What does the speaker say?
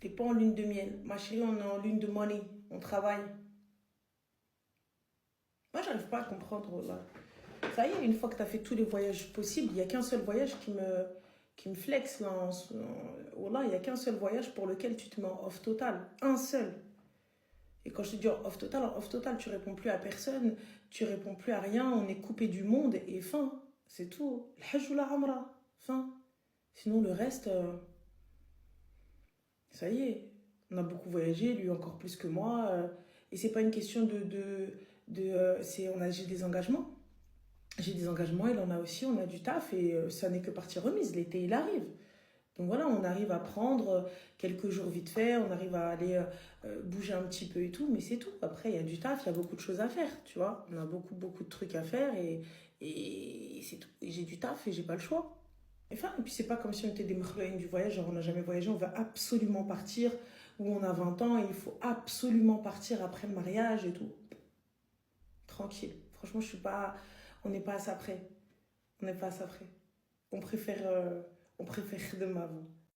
T'es pas en lune de miel. Ma chérie, on est en lune de money. On travaille. Moi, j'arrive pas à comprendre. Là. Ça y est, une fois que tu as fait tous les voyages possibles, il n'y a qu'un seul voyage qui me flex. Là, il n'y a qu'un seul voyage pour lequel tu te mets en off total. Un seul. Et quand je te dis en off total, tu réponds plus à personne, tu réponds plus à rien, on est coupé du monde et fin. C'est tout. Le hajj ou la amra. Fin. Sinon, le reste, ça y est. On a beaucoup voyagé, lui encore plus que moi. Et c'est pas une question j'ai des engagements. J'ai des engagements, il en a aussi, on a du taf et ça n'est que partie remise. L'été, il arrive. Donc voilà, on arrive à prendre quelques jours vite fait, on arrive à aller bouger un petit peu et tout, mais c'est tout. Après, il y a du taf, il y a beaucoup de choses à faire, tu vois. On a beaucoup, beaucoup de trucs à faire et c'est tout. Et j'ai du taf et j'ai pas le choix. Enfin, et puis c'est pas comme si on était des mekhloïnes du voyage, genre on n'a jamais voyagé, on va absolument partir, ou on a 20 ans et il faut absolument partir après le mariage et tout. Tranquille. Franchement, je suis pas... On n'est pas à ça près. On n'est pas à ça près. On préfère de avant.